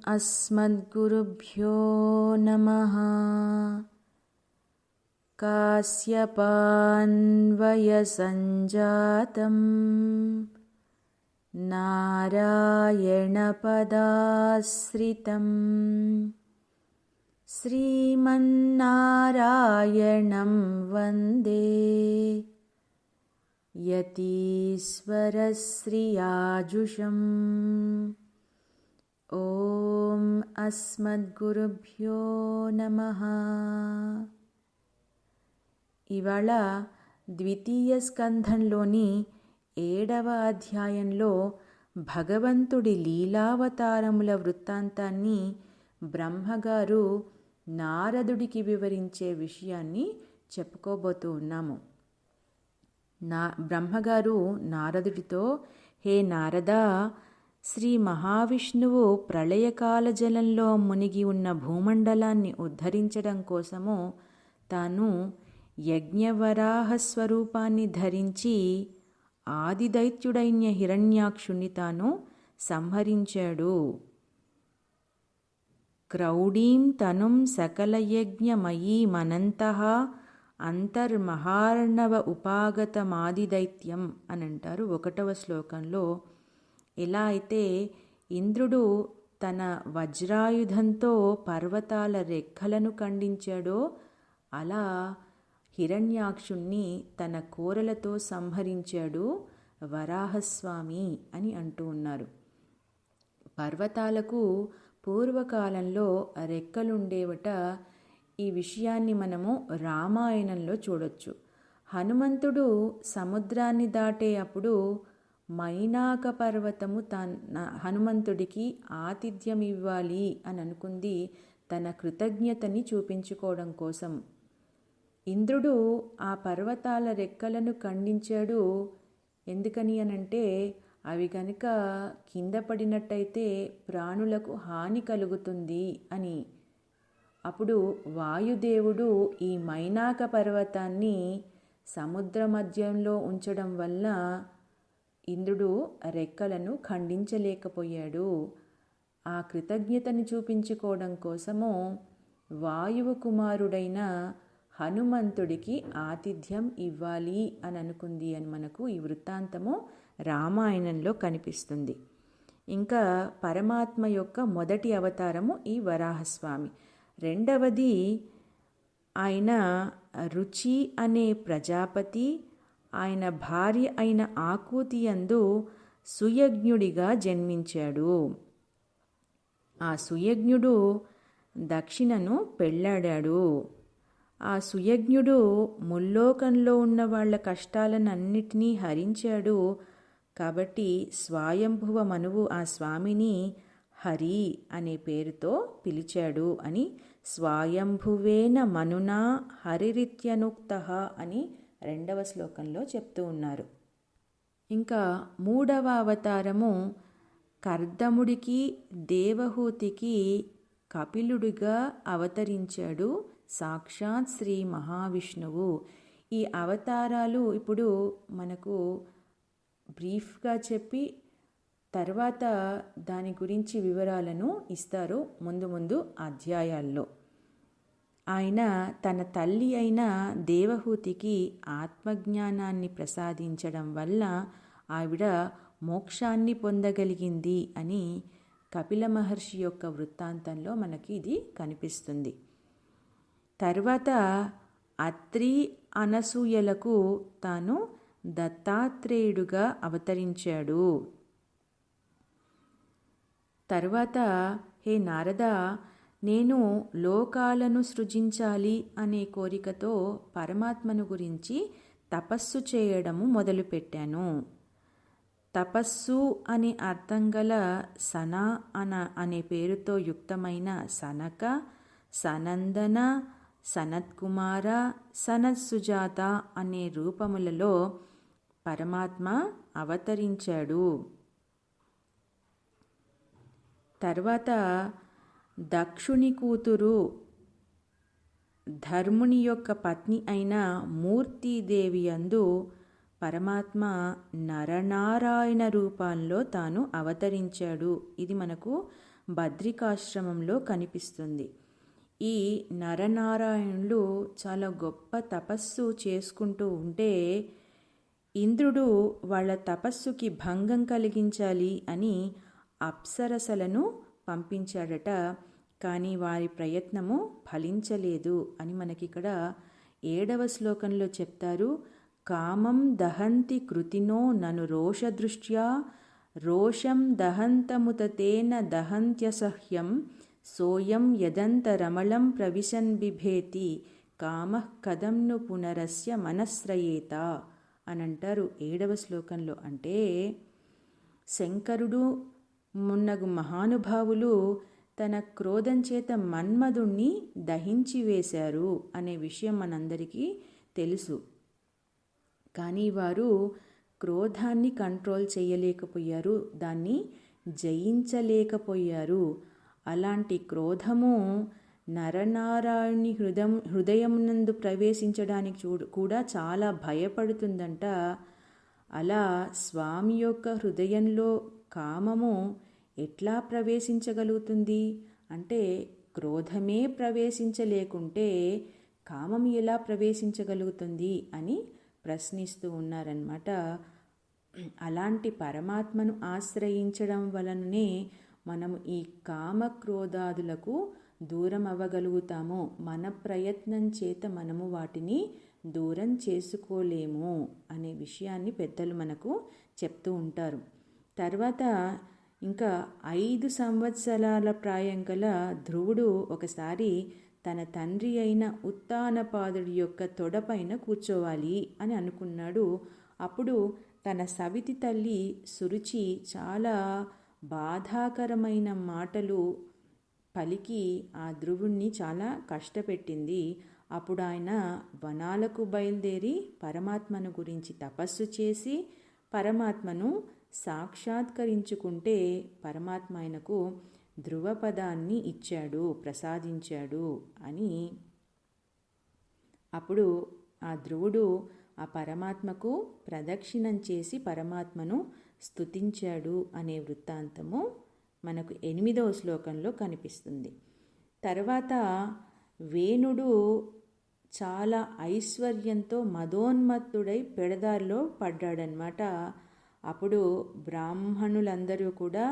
अस्मद्गुरुभ्यो नमः। कास्यपान्वयसञ्जातं नारायणपदाश्रितं श्रीमन्नारायणं वन्दे यतीश्वरश्रियाजुषम्। ఓం అస్మద్గురుభ్యో నమః. ఇవాళ ద్వితీయ స్కంధంలోని 7వ అధ్యాయంలో భగవంతుడి లీలావతారముల వృత్తాంతాన్ని బ్రహ్మగారు నారదుడికి వివరించే విషయాన్ని చెప్పుకోబోతూ ఉన్నాము. బ్రహ్మగారు నారదుడితో, హే నారదా, శ్రీ మహావిష్ణువు ప్రళయకాల జలంలో మునిగి ఉన్న భూమండలాన్ని ఉద్ధరించడం కోసము తాను యజ్ఞవరాహ స్వరూపాన్ని ధరించి ఆదిదైత్యుడైన హిరణ్యాక్షుణ్ణి తాను సంహరించాడు. క్రౌడీం తనుం సకలయజ్ఞమయీమనంతః అంతర్మహార్ణవ ఉపాగతమాదిదైత్యం అని అంటారు 1వ శ్లోకంలో. ఎలా అయితే ఇంద్రుడు తన వజ్రాయుధంతో పర్వతాల రెక్కలను ఖండించాడో అలా హిరణ్యాక్షుణ్ణి తన కోరలతో సంహరించాడు వరాహస్వామి అని అంటూ ఉన్నారు. పర్వతాలకు పూర్వకాలంలో రెక్కలుండేవట. ఈ విషయాన్ని మనము రామాయణంలో చూడొచ్చు. హనుమంతుడు సముద్రాన్ని దాటే అప్పుడు మైనాక పర్వతము హనుమంతుడికి ఆతిథ్యం ఇవ్వాలి అని అనుకుంది, తన కృతజ్ఞతని చూపించుకోవడం కోసం. ఇంద్రుడు ఆ పర్వతాల రెక్కలను ఖండించాడు. ఎందుకని అనంటే అవి కనుక కింద పడినట్టయితే ప్రాణులకు హాని కలుగుతుంది అని. అప్పుడు వాయుదేవుడు ఈ మైనాక పర్వతాన్ని సముద్ర మధ్యంలో ఉంచడం వల్ల ఇంద్రుడు రెక్కలను ఖండించలేకపోయాడు. ఆ కృతజ్ఞతని చూపించుకోవడం కోసము వాయువు కుమారుడైన హనుమంతుడికి ఆతిథ్యం ఇవ్వాలి అని అనుకుంది అని మనకు ఈ వృత్తాంతము రామాయణంలో కనిపిస్తుంది. ఇంకా పరమాత్మ యొక్క మొదటి అవతారము ఈ వరాహస్వామి. 2వది ఆయన రుచి అనే ప్రజాపతి ఆయన భార్య అయిన ఆకూతి యందు సుయజ్ఞుడిగా జన్మించాడు. ఆ సుయజ్ఞుడు దక్షిణను పెళ్ళాడాడు. ఆ సుయజ్ఞుడు ముల్లోకంలో ఉన్న వాళ్ళ కష్టాలనన్నిటినీ హరించాడు. కాబట్టి స్వయంభువ మనువు ఆ స్వామిని హరి అనే పేరుతో పిలిచాడు అని స్వయంభువేన మనునా హరిరిత్యనుక్తః అని 2వ శ్లోకంలో చెప్తూ ఉన్నారు. ఇంకా 3వ అవతారము కర్దముడికి దేవహూతికి కపిలుడిగా అవతరించాడు సాక్షాత్ శ్రీ మహావిష్ణువు. ఈ అవతారాలు ఇప్పుడు మనకు బ్రీఫ్గా చెప్పి తర్వాత దాని గురించి వివరాలను ఇస్తారు ముందు ముందు అధ్యాయాల్లో. ఆయన తన తల్లి అయిన దేవహూతికి ఆత్మజ్ఞానాన్ని ప్రసాదించడం వల్ల ఆవిడ మోక్షాన్ని పొందగలిగింది అని కపిల మహర్షి యొక్క వృత్తాంతంలో మనకి ఇది కనిపిస్తుంది. తర్వాత అత్రి అనసూయలకు తాను దత్తాత్రేయుడుగా అవతరించాడు. తర్వాత, హే నారదా, నేను లోకాలను సృజించాలి అనే కోరికతో పరమాత్మను గురించి తపస్సు చేయడము మొదలుపెట్టాను. తపస్సు అనే అర్థం గల సన అనే పేరుతో యుక్తమైన సనక, సనందన, సనత్కుమార, సనత్సుజాత అనే రూపములలో పరమాత్మ అవతరించాడు. తర్వాత దక్షుని కూతురు ధర్ముని యొక్క పత్ని అయిన మూర్తీదేవి యందు పరమాత్మ నరనారాయణ రూపాల్లో తాను అవతరించాడు. ఇది మనకు బద్రికాశ్రమంలో కనిపిస్తుంది. ఈ నరనారాయణులు చాలా గొప్ప తపస్సు చేసుకుంటూ ఉంటే ఇంద్రుడు వాళ్ళ తపస్సుకి భంగం కలిగించాలి అని అప్సరసలను పంపించాడట. కానీ వారి ప్రయత్నము ఫలించలేదు అని మనకిక్కడ 7వ శ్లోకంలో చెప్తారు. కామం దహంతి కృతినో నను రోషదృష్ట్యా రోషం దహంతముతతేన దహంత్యసహ్యం సోయం యదంతరమళం ప్రవిశన్ బిభేతి కామః కథంను పునరస్య మనశ్రయేత అని అంటారు 7వ శ్లోకంలో. అంటే శంకరుడు మున్నగు మహానుభావులు తన క్రోధం చేత మన్మధుణ్ణి దహించి వేశారు అనే విషయం మనందరికీ తెలుసు. కానీ వారు క్రోధాన్ని కంట్రోల్ చేయలేకపోయారు, దాన్ని జయించలేకపోయారు. అలాంటి క్రోధము నరనారాయణి హృదయమునందు ప్రవేశించడానికి కూడా చాలా భయపడుతుందంట. అలా స్వామి యొక్క హృదయంలో కామము ఎట్లా ప్రవేశించగలుగుతుంది అంటే క్రోధమే ప్రవేశించలేకుంటే కామం ఎలా ప్రవేశించగలుగుతుంది అని ప్రశ్నిస్తూ ఉన్నారన్నమాట. అలాంటి పరమాత్మను ఆశ్రయించడం వలననే మనము ఈ కామక్రోధాదులకు దూరం అవ్వగలుగుతాము. మన ప్రయత్నం చేత మనము వాటిని దూరం చేసుకోలేము అనే విషయాన్ని పెద్దలు మనకు చెప్తూ ఉంటారు. తర్వాత ఇంకా 5 సంవత్సరాల ప్రాయం గల ధ్రువుడు ఒకసారి తన తండ్రి అయిన ఉత్తానపాదుడి యొక్క తొడపైన కూర్చోవాలి అని అనుకున్నాడు. అప్పుడు తన సవితి తల్లి సురుచి చాలా బాధాకరమైన మాటలు పలికి ఆ ధ్రువుణ్ణి చాలా కష్టపెట్టింది. అప్పుడు ఆయన వనాలకు బయలుదేరి పరమాత్మను గురించి తపస్సు చేసి పరమాత్మను సాక్షాత్కరించుకుంటే పరమాత్మ ఆయనకు ధ్రువపదాన్ని ఇచ్చాడు, ప్రసాదించాడు అని. అప్పుడు ఆ ధ్రువుడు ఆ పరమాత్మకు ప్రదక్షిణం చేసి పరమాత్మను స్తుతించాడు అనే వృత్తాంతము మనకు 8వ శ్లోకంలో కనిపిస్తుంది. తర్వాత వేణుడు చాలా ఐశ్వర్యంతో మదోన్మత్తుడై పెడదారిలో పడ్డాడనమాట. అప్పుడు బ్రాహ్మణులందరూ కూడా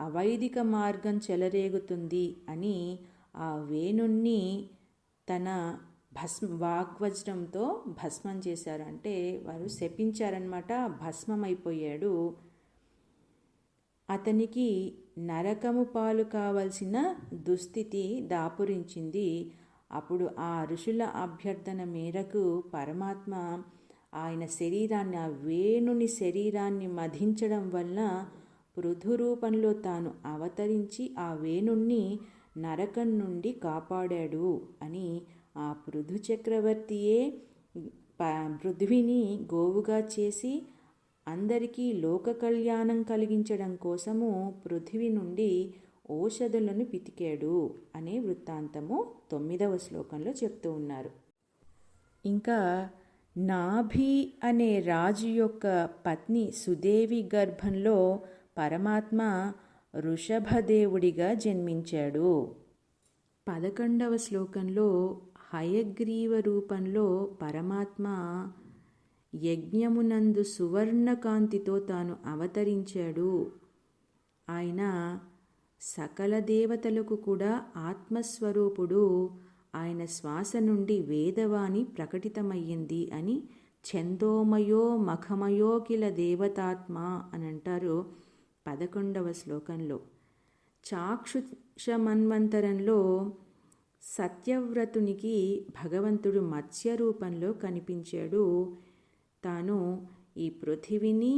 అవైదిక మార్గం చెలరేగుతుంది అని ఆ వేణుణ్ణి తన వాగ్వజ్రంతో భస్మం చేశారు. అంటే వారు శపించారనమాట. భస్మమైపోయాడు. అతనికి నరకము పాలు కావలసిన దుస్థితి దాపురించింది. అప్పుడు ఆ ఋషుల అభ్యర్థన మేరకు పరమాత్మ ఆయన శరీరాన్ని, ఆ వేణుని శరీరాన్ని మధించడం వల్ల పృథు రూపంలో తాను అవతరించి ఆ వేణుణ్ణి నరకం నుండి కాపాడాడు అని ఆ పృథు చక్రవర్తియే పృథ్వీని గోవుగా చేసి అందరికీ లోక కళ్యాణం కలిగించడం కోసము పృథ్వీ నుండి ఓషధులను పితికాడు అనే వృత్తాంతము 9వ శ్లోకంలో చెప్తూ ఉన్నారు. ఇంకా నాభి అనే రాజు యొక్క పత్ని సుదేవి గర్భంలో పరమాత్మ వృషభదేవుడిగా జన్మించాడు. 11వ శ్లోకంలో హయగ్రీవ రూపంలో పరమాత్మ యజ్ఞమునందు సువర్ణకాంతితో తాను అవతరించాడు. ఆయన సకల దేవతలకు కూడా ఆత్మస్వరూపుడు. ఆయన శ్వాస నుండి వేదవాణి ప్రకటితమయ్యింది అని ఛందోమయో మఖమయో కిల దేవతాత్మ అని అంటారు 11వ శ్లోకంలో. చాక్షుష మన్వంతరంలో సత్యవ్రతునికి భగవంతుడు మత్స్య రూపంలో కనిపించాడు. తాను ఈ పృథివిని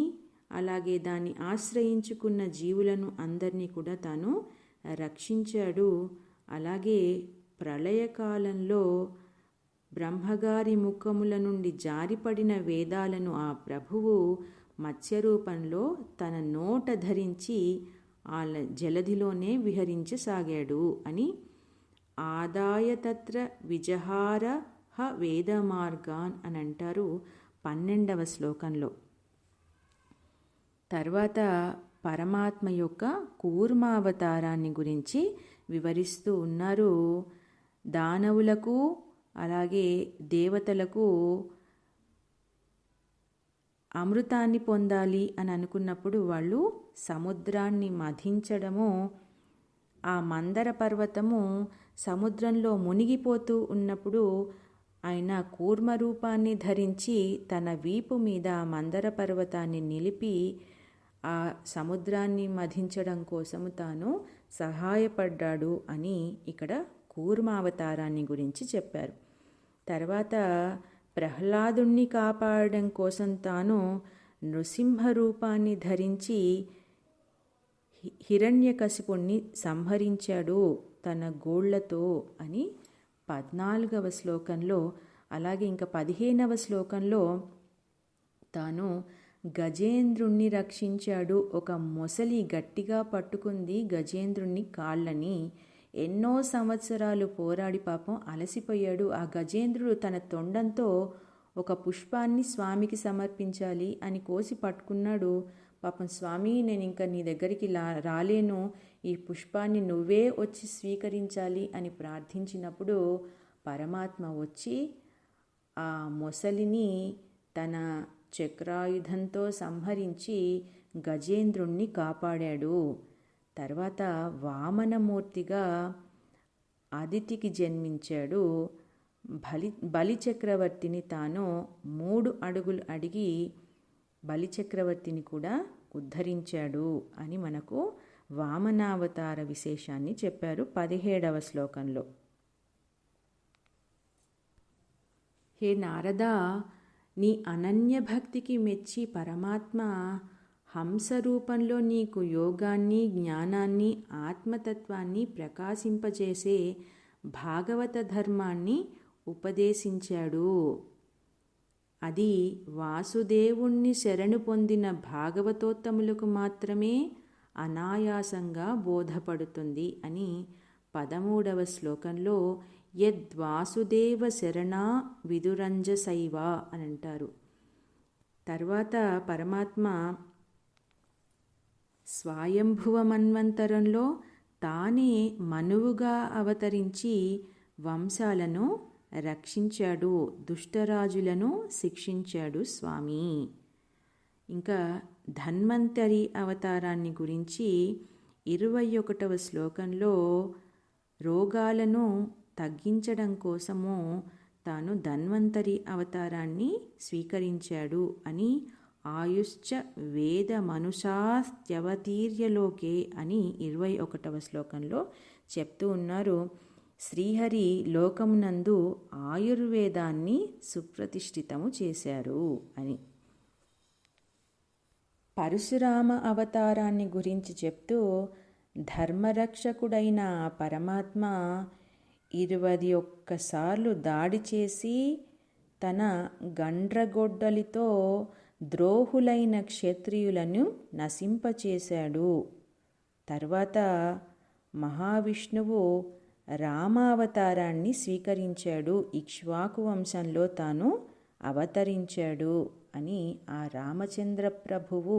అలాగే దాన్ని ఆశ్రయించుకున్న జీవులను అందరినీ కూడా తాను రక్షించాడు. అలాగే ప్రళయకాలంలో బ్రహ్మగారి ముఖముల నుండి జారిపడిన వేదాలను ఆ ప్రభువు మత్స్యరూపంలో తన నోట ధరించి ఆ జలధిలోనే విహరించసాగాడు అని ఆదాయ తత్ర విజహార వేదమార్గాన్ అని అంటారు 12వ శ్లోకంలో. తర్వాత పరమాత్మ యొక్క కూర్మావతారాన్ని గురించి వివరిస్తూ ఉన్నారు. దానవులకు అలాగే దేవతలకు అమృతాన్ని పొందాలి అని అనుకున్నప్పుడు వాళ్ళు సముద్రాన్ని మథించడము, ఆ మందర పర్వతము సముద్రంలో మునిగిపోతూ ఉన్నప్పుడు ఆయన కూర్మ రూపాన్ని ధరించి తన వీపు మీద మందర పర్వతాన్ని నిలిపి ఆ సముద్రాన్ని మథించడం కోసము తాను సహాయపడ్డాడు అని ఇక్కడ కూర్మావతారాన్ని గురించి చెప్పారు. తర్వాత ప్రహ్లాదుణ్ణి కాపాడడం కోసం తాను నృసింహ రూపాన్ని ధరించి హిరణ్యకశిపుణ్ణి సంహరించాడు తన గోళ్లతో అని 14వ శ్లోకంలో, అలాగే ఇంకా 15వ శ్లోకంలో తాను గజేంద్రుణ్ణి రక్షించాడు. ఒక మొసలి గట్టిగా పట్టుకుంది గజేంద్రుణ్ణి కాళ్ళని. ఎన్నో సంవత్సరాలు పోరాడి పాపం అలసిపోయాడు. ఆ గజేంద్రుడు తన తొండంతో ఒక పుష్పాన్ని స్వామికి సమర్పించాలి అని కోసి పట్టుకున్నాడు. పాపం స్వామి, నేను ఇంకా నీ దగ్గరికి రాలేను, ఈ పుష్పాన్ని నువ్వే వచ్చి స్వీకరించాలి అని ప్రార్థించినప్పుడు పరమాత్మ వచ్చి ఆ మొసలిని తన చక్రాయుధంతో సంహరించి గజేంద్రుణ్ణి కాపాడాడు. తర్వాత వామనమూర్తిగా అదితికి జన్మించాడు. బలిచక్రవర్తిని తాను 3 అడుగులు అడిగి బలిచక్రవర్తిని కూడా ఉద్ధరించాడు అని మనకు వామనావతార విశేషాన్ని చెప్పారు 17వ శ్లోకంలో. హే నారదా, నీ అనన్య భక్తికి మెచ్చి పరమాత్మ హంస రూపంలో నీకు యోగాన్ని, జ్ఞానాన్ని, ఆత్మతత్వాన్ని ప్రకాశింపజేసే భాగవత ధర్మాన్ని ఉపదేశించాడు. అది వాసుదేవుణ్ణి శరణు పొందిన భాగవతోత్తములకు మాత్రమే అనాయాసంగా బోధపడుతుంది అని 13వ శ్లోకంలో యద్వాసుదేవ శరణా విదురంజసైవ అని అంటారు. తర్వాత పరమాత్మ స్వయంభువ మన్వంతరంలో తానే మనువుగా అవతరించి వంశాలను రక్షించాడు, దుష్టరాజులను శిక్షించాడు స్వామి. ఇంకా ధన్వంతరి అవతారాన్ని గురించి 21వ శ్లోకంలో రోగాలను తగ్గించడం కోసము తాను ధన్వంతరి అవతారాన్ని స్వీకరించాడు అని ఆయుశ్చ వేద మనుషాస్త్యవతీర్యలోకే అని 21వ శ్లోకంలో చెప్తూ ఉన్నారు. శ్రీహరి లోకమునందు ఆయుర్వేదాన్ని సుప్రతిష్ఠితము చేశారు అని. పరశురామ అవతారాన్ని గురించి చెప్తూ ధర్మరక్షకుడైన పరమాత్మ 21 సార్లు దాడి చేసి తన గండ్రగొడ్డలితో ద్రోహులైన క్షత్రియులను నశింపచేశాడు. తర్వాత మహావిష్ణువు రామావతారాన్ని స్వీకరించాడు, ఇక్ష్వాకు వంశంలో తాను అవతరించాడు అని ఆ రామచంద్ర ప్రభువు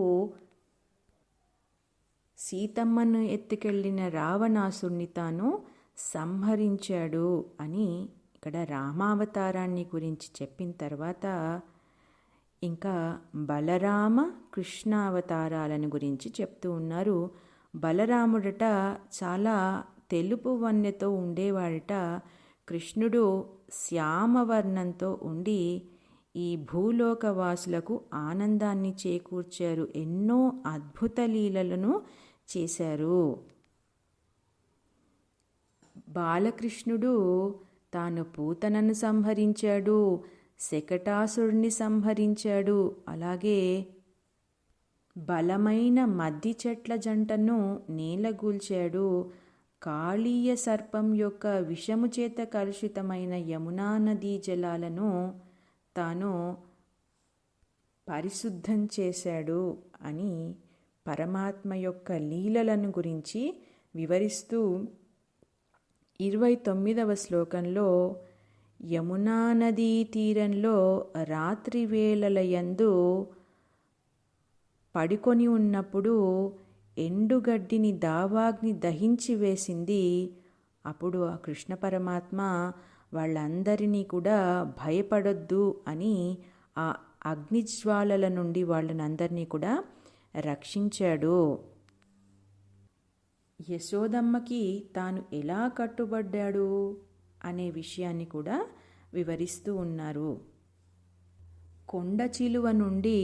సీతమ్మను ఎత్తుకెళ్ళిన రావణాసుడిని తాను సంహరించాడు అని ఇక్కడ రామావతారాన్ని గురించి చెప్పిన తర్వాత ఇంకా బలరామ కృష్ణావతారాలను గురించి చెప్తూ ఉన్నారు. బలరాముడట చాలా తెలుపు వన్నెతో ఉండేవాడట. కృష్ణుడు శ్యామవర్ణంతో ఉండి ఈ భూలోకవాసులకు ఆనందాన్ని చేకూర్చారు, ఎన్నో అద్భుత లీలలను చేశారు. బాలకృష్ణుడు తాను పూతనను సంహరించాడు, శకటాసురుణ్ణి సంహరించాడు, అలాగే బలమైన మద్ది చెట్ల జంటను నేలగూల్చాడు. కాళీయ సర్పం యొక్క విషము చేత కలుషితమైన యమునా నదీ జలాలను తాను పరిశుద్ధం చేశాడు అని పరమాత్మ యొక్క లీలలను గురించి వివరిస్తూ 29వ శ్లోకంలో యమునా నదీ తీరంలో రాత్రి వేళల యందు పడుకొని ఉన్నప్పుడు ఎండుగడ్డిని దావాగ్ని దహించి వేసింది. అప్పుడు ఆ కృష్ణ పరమాత్మ వాళ్ళందరినీ కూడా భయపడొద్దు అని ఆ అగ్నిజ్వాలల నుండి వాళ్ళనందరినీ కూడా రక్షించాడు. యశోదమ్మకి తాను ఎలా కట్టుబడ్డాడు అనే విషయాన్ని కూడా వివరిస్తూ ఉన్నారు. కొండ చిలువ నుండి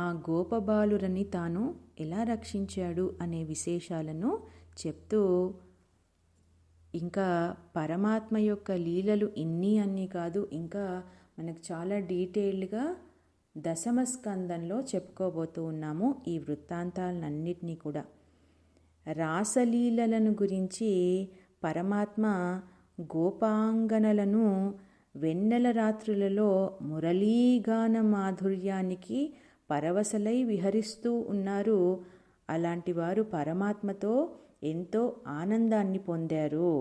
ఆ గోపబాలురని తాను ఎలా రక్షించాడు అనే విశేషాలను చెప్తూ, ఇంకా పరమాత్మ యొక్క లీలలు ఇన్ని అన్నీ కాదు, ఇంకా మనకు చాలా డీటెయిల్డ్గా దశమ స్కందంలో చెప్పుకోబోతూ ఉన్నాము ఈ వృత్తాంతాలన్నిటినీ కూడా. రాసలీలలను గురించి పరమాత్మ గోపాంగనలను వెన్నెల రాత్రులలో మురళీగాన మాధుర్యానికి పరవశలై విహరిస్తూ ఉన్నారు. అలాంటి వారు పరమాత్మతో ఎంతో ఆనందాన్ని పొందారు.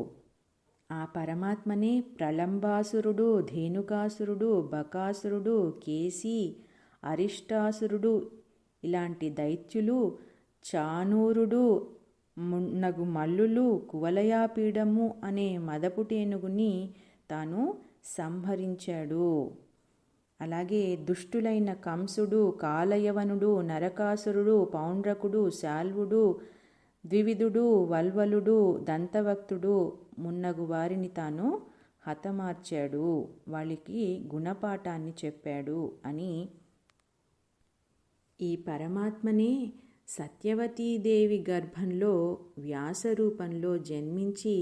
ఆ పరమాత్మనే ప్రళంబాసురుడు, ధేనుకాసురుడు, బకాసురుడు, కేసి, అరిష్టాసురుడు ఇలాంటి దైత్యులు, చానూరుడు నగు మల్లులు, కువలయాపీడము అనే మదపుటేనుగుని తాను సంహరించాడు. అలాగే దుష్టులైన కంసుడు, కాలయవనుడు, నరకాసురుడు, పౌండ్రకుడు, శాల్వుడు, ద్వివిధుడు, వల్వలుడు, దంతవక్తుడు మున్నగు వారిని తాను హతమార్చాడు, వాళ్ళకి గుణపాఠాన్ని చెప్పాడు అని. ఈ పరమాత్మనే సత్యవతీదేవి గర్భంలో వ్యాసరూపంలో జన్మించి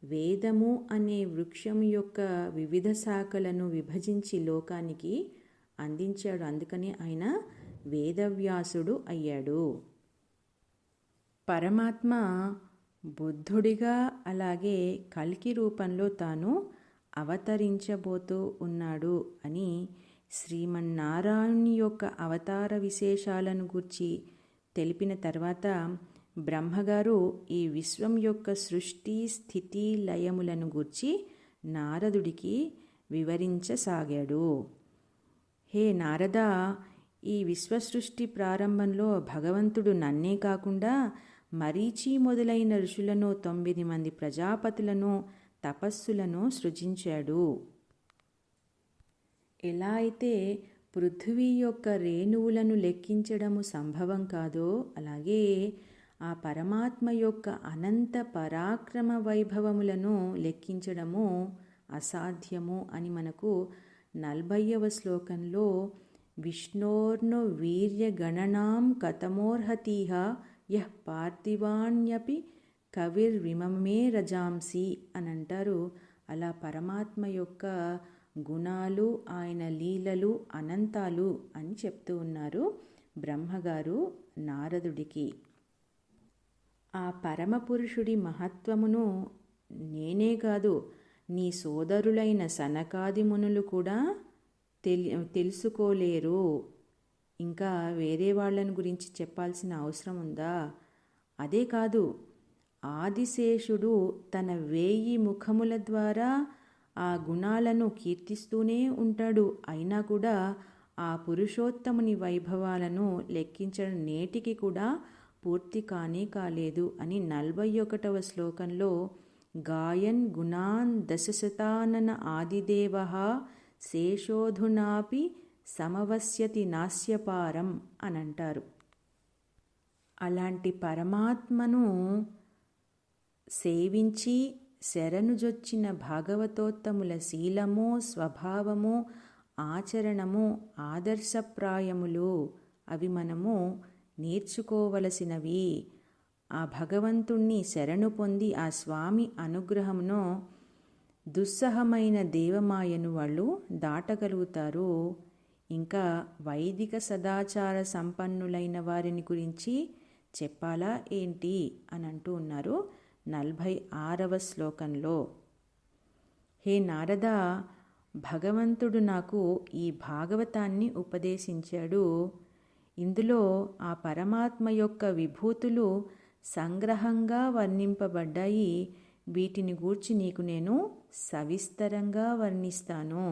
వేదము అనే వృక్షం యొక్క వివిధ శాఖలను విభజించి లోకానికి అందించాడు. అందుకని ఆయన వేదవ్యాసుడు అయ్యాడు. పరమాత్మ బుద్ధుడిగా అలాగే కల్కి రూపంలో తాను అవతరించబోతూ ఉన్నాడు అని శ్రీమన్నారాయణుని యొక్క అవతార విశేషాలను గురించి తెలిపిన తర్వాత బ్రహ్మగారు ఈ విశ్వం యొక్క సృష్టి స్థితి లయములను గూర్చి నారదుడికి వివరించసాగాడు. హే నారద, ఈ విశ్వసృష్టి ప్రారంభంలో భగవంతుడు నన్నే కాకుండా మరీచి మొదలైన ఋషులను 9 మంది ప్రజాపతులను తపస్సులను సృజించాడు. ఎలా అయితే పృథ్వీ యొక్క రేణువులను లెక్కించడము సంభవం కాదో అలాగే ఆ పరమాత్మ యొక్క అనంత పరాక్రమ వైభవములను లెక్కించడము అసాధ్యము అని మనకు 40వ శ్లోకంలో విష్ణోర్ను వీర్య గణనాం కథమోర్హతీహ యః పార్థివాణ్యపి కవిర్విమమే రజాంసి అని అంటారు. అలా పరమాత్మ యొక్క గుణాలు, ఆయన లీలలు అనంతాలు అని చెప్తూ ఉన్నారు బ్రహ్మగారు నారదుడికి. ఆ పరమపురుషుడి మహత్వమును నేనే కాదు, నీ సోదరులైన సనకాది మునులు కూడా తెలుసుకోలేరు. ఇంకా వేరే వాళ్ళని గురించి చెప్పాల్సిన అవసరం ఉందా? అదే కాదు, ఆదిశేషుడు తన 1000 ముఖముల ద్వారా ఆ గుణాలను కీర్తిస్తూనే ఉంటాడు. అయినా కూడా ఆ పురుషోత్తముని వైభవాలను లెక్కించడం నేటికి కూడా పూర్తి కాలేదు అని 41వ శ్లోకంలో గాయన్ గుణాన్ దశశతానన ఆదిదేవః శేషోధునాపి సమవస్యతి నాస్యపారం అని అంటారు. అలాంటి పరమాత్మను సేవించి శరణుజొచ్చిన భాగవతోత్తముల శీలము, స్వభావము, ఆచరణము ఆదర్శప్రాయములు. అవి మనము నేర్చుకోవలసినవి. ఆ భగవంతుణ్ణి శరణు పొంది ఆ స్వామి అనుగ్రహమును దుస్సహమైన దేవమాయను వాళ్ళు దాటగలుగుతారు. ఇంకా వైదిక సదాచార సంపన్నులైన వారిని గురించి చెప్పాలా ఏంటి అని అంటూ ఉన్నారు 46వ శ్లోకంలో. హే నారద, భగవంతుడు నాకు ఈ భాగవతాన్ని ఉపదేశించాడు. ఇందులో ఆ పరమాత్మ యొక్క విభూతులు సంగ్రహంగా వర్ణింపబడ్డాయి. వీటిని గూర్చి నీకు నేను సవిస్తరంగా వర్ణిస్తాను.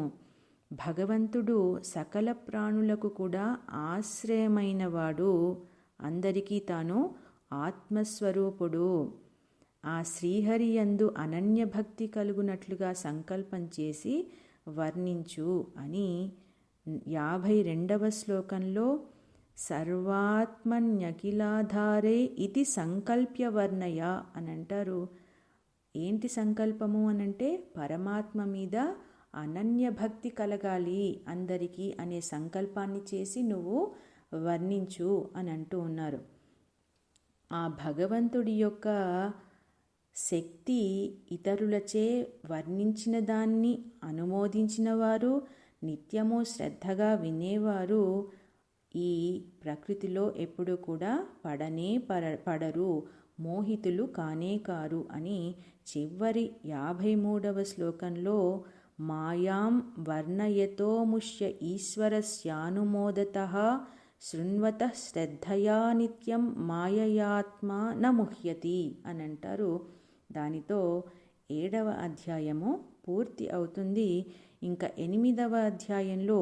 భగవంతుడు సకల ప్రాణులకు కూడా ఆశ్రయమైనవాడు. అందరికీ తాను ఆత్మస్వరూపుడు. ఆ శ్రీహరి యందు అనన్య భక్తి కలుగునట్లుగా సంకల్పం చేసి వర్ణించు అని 52వ శ్లోకంలో సర్వాత్మన్యఖిలాధారే ఇది సంకల్ప్య వర్ణయ అని అంటారు. ఏంటి సంకల్పము అనంటే పరమాత్మ మీద అనన్య భక్తి కలగాలి అందరికీ అనే సంకల్పాన్ని చేసి నువ్వు వర్ణించు అని అంటూ ఉన్నారు. ఆ భగవంతుడి యొక్క శక్తి ఇతరులచే వర్ణించిన దాన్ని అనుమోదించిన వారు, నిత్యము శ్రద్ధగా వినేవారు ఈ ప్రకృతిలో ఎప్పుడు కూడా పడరు, మోహితులు కానే కారు అని చివరి 53వ శ్లోకంలో మాయాం వర్ణయతో ముష్య ఈశ్వరస్యానుమోదతః శృణ్వతః శ్రద్ధయా నిత్యం మాయయాత్మ న ముహ్యతి అని అంటారు. దానితో 7వ అధ్యాయము పూర్తి అవుతుంది. ఇంకా 8వ అధ్యాయంలో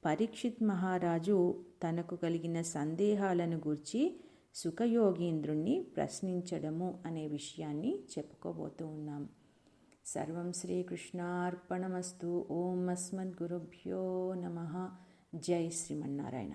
పరీక్షిత్ మహారాజు తనకు కలిగిన సందేహాలను గూర్చి సుఖయోగీంద్రుణ్ణి ప్రశ్నించడము అనే విషయాన్ని చెప్పుకోబోతూ ఉన్నాం. సర్వం శ్రీకృష్ణార్పణమస్తు. ఓం అస్మద్గురుభ్యో నమః. జై శ్రీమన్నారాయణ.